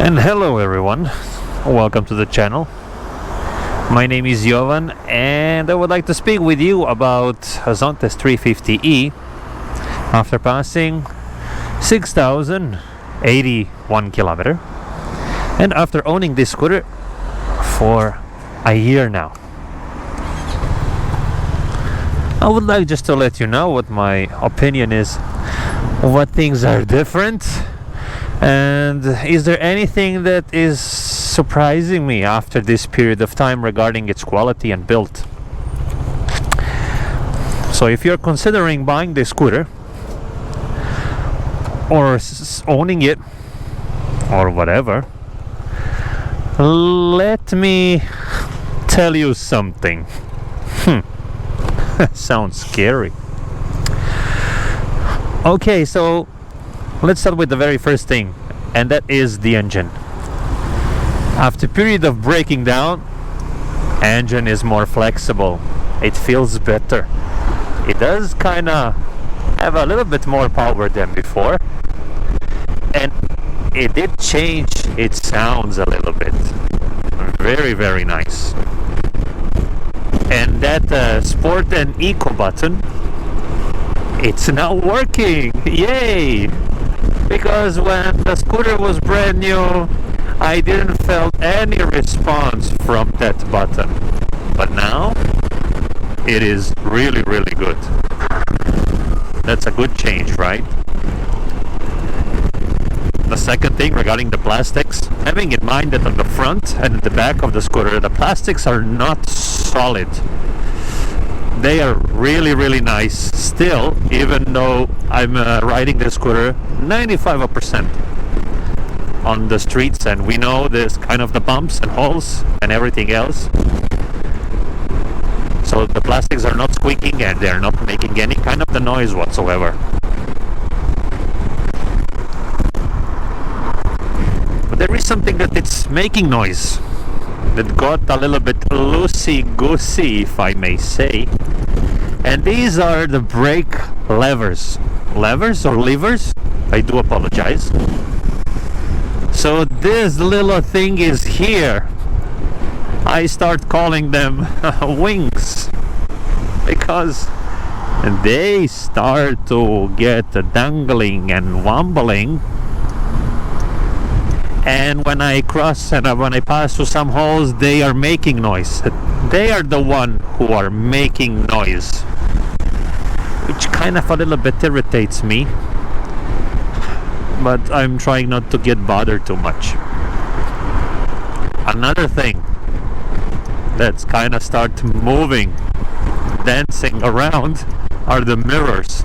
And hello everyone, welcome to the channel. My name is Jovan and I would like to speak with you about ZONTES 350E after passing 6,081 kilometer and after owning this scooter for a year now. I would like just to let you know what my opinion is, what things are different, and is there anything that is surprising me after this period of time regarding its quality and build. So if you're considering buying this scooter or owning it or whatever, let me tell you something. Sounds scary. Okay, so let's start with the very first thing, and that is the engine. After a period of breaking down, engine is more flexible. It feels better. It does kind of have a little bit more power than before, and it did change its sounds a little bit. Very, very nice. And that sport and eco button, it's now working. Yay! Because when the scooter was brand new, I didn't felt any response from that button. But now it is really, really good. That's a good change, right? The second thing regarding the plastics, having in mind that on the front and the back of the scooter, the plastics are not solid. They are really, really nice still, even though I'm riding the scooter 95% on the streets, and we know there's kind of the bumps and holes and everything else. So the plastics are not squeaking and they're not making any kind of the noise whatsoever. But there is something that it's making noise that got a little bit loosey-goosey, if I may say. And these are the brake levers. Levers or levers? I do apologize. So this little thing is here. I start calling them wings because they start to get dangling and wobbling. And when I cross and when I pass through some holes, they are making noise. They are the one who are making noise, which kind of a little bit irritates me, but I'm trying not to get bothered too much. Another thing that's kind of start moving, dancing around, are the mirrors.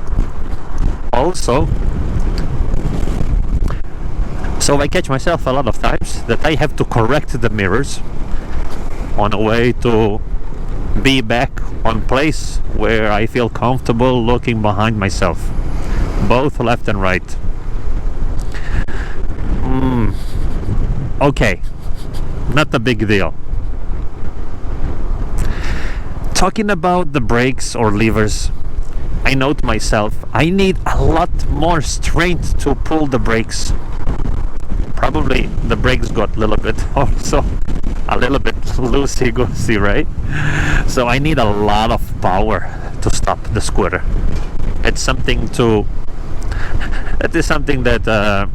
Also, so I catch myself a lot of times that I have to correct the mirrors on a way to be back on place where I feel comfortable looking behind myself, both left and right. Okay, not a big deal. Talking about the brakes or levers, I note myself I need a lot more strength to pull the brakes. Probably the brakes got a little bit also a little bit loosey-goosey, right? So I need a lot of power to stop the scooter. It's something that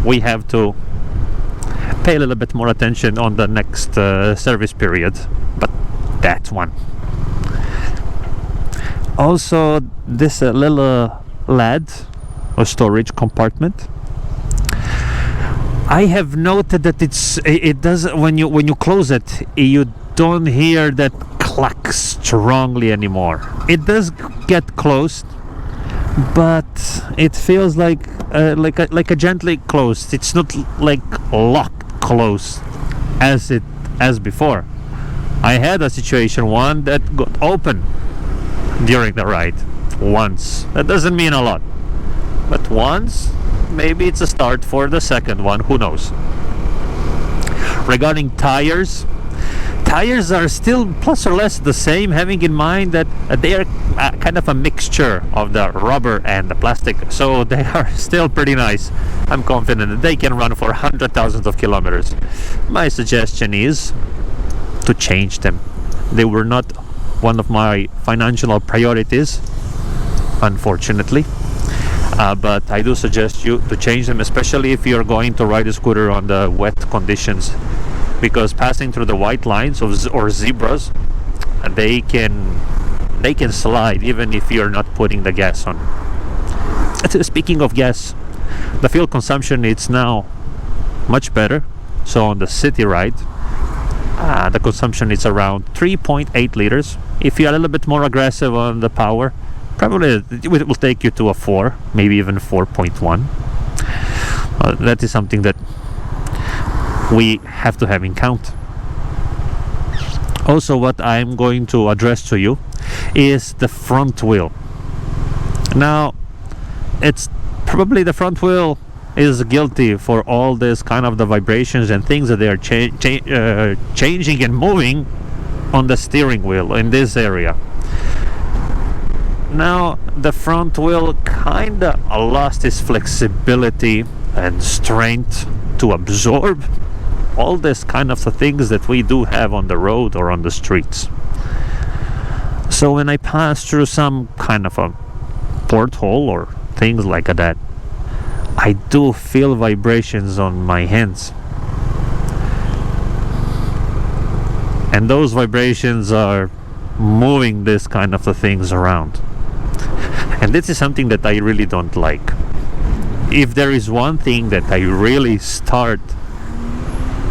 we have to pay a little bit more attention on the next service period, but that's one. Also, this little lad or storage compartment, I have noted that it does, when you close it, you don't hear that clack strongly anymore. It does get closed, but it feels like a gently closed. It's not like locked closed as before. I had a situation one that got open during the ride once. That doesn't mean a lot, but once, maybe it's a start for the second one, who knows. Regarding tires tires are still plus or less the same, having in mind that they are kind of a mixture of the rubber and the plastic, so they are still pretty nice. I'm confident that they can run for hundreds of thousands of kilometers. My suggestion is to change them. They were not one of my financial priorities, unfortunately, but I do suggest you to change them, especially if you're going to ride a scooter on the wet conditions, because passing through the white lines or zebras, they can slide even if you're not putting the gas on. Speaking of gas, the fuel consumption is now much better. So on the city ride, the consumption is around 3.8 liters. If you're a little bit more aggressive on the power, probably it will take you to a 4, maybe even 4.1. That is something that we have to have in count. Also, what I'm going to address to you is the front wheel. Now, it's probably the front wheel is guilty for all this kind of the vibrations and things that they are changing and moving on the steering wheel in this area. Now, the front wheel kind of lost its flexibility and strength to absorb all this kind of the things that we do have on the road or on the streets. So when I pass through some kind of a porthole or things like that, I do feel vibrations on my hands, and those vibrations are moving this kind of the things around, and this is something that I really don't like. If there is one thing that I really start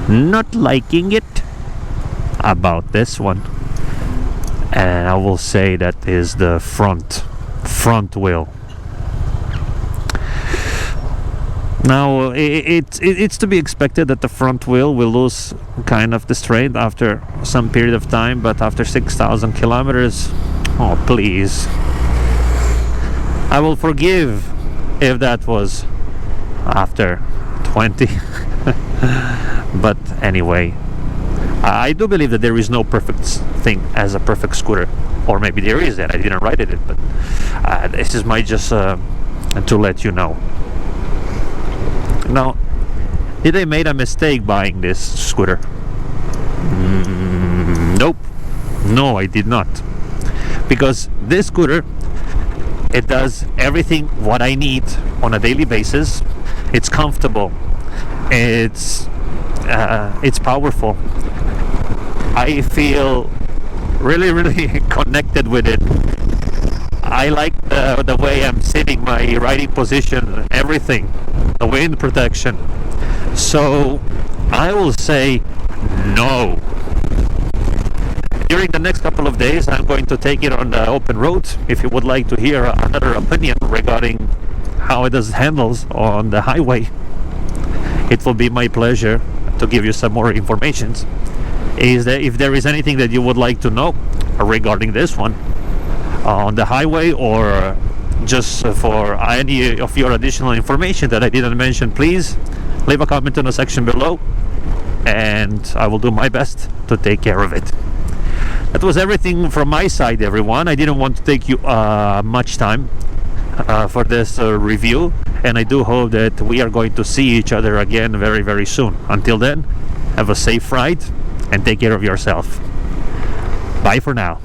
not liking it about this one, and I will say that is the front wheel. Now, it's to be expected that the front wheel will lose kind of the strength after some period of time, but after 6,000 kilometers, oh please, I will forgive if that was after 20. But anyway, I do believe that there is no perfect thing as a perfect scooter, or maybe there is, and I didn't write it, but this is my just to let you know. Now, did I made a mistake buying this scooter? Nope. No, I did not. Because this scooter, it does everything what I need on a daily basis. It's comfortable. It's powerful. I feel really connected with it. I like the way I'm sitting, my riding position, everything, the wind protection. So I will say no. During the next couple of days, I'm going to take it on the open road. If you would like to hear another opinion regarding how it handles on the highway, it will be my pleasure to give you some more information. Is that if there is anything that you would like to know regarding this one on the highway, or just for any of your additional information that I didn't mention, please leave a comment in the section below, and I will do my best to take care of it. That was everything from my side, everyone. I didn't want to take you much time for this review, and I do hope that we are going to see each other again very soon. Until then, have a safe ride and take care of yourself. Bye for now.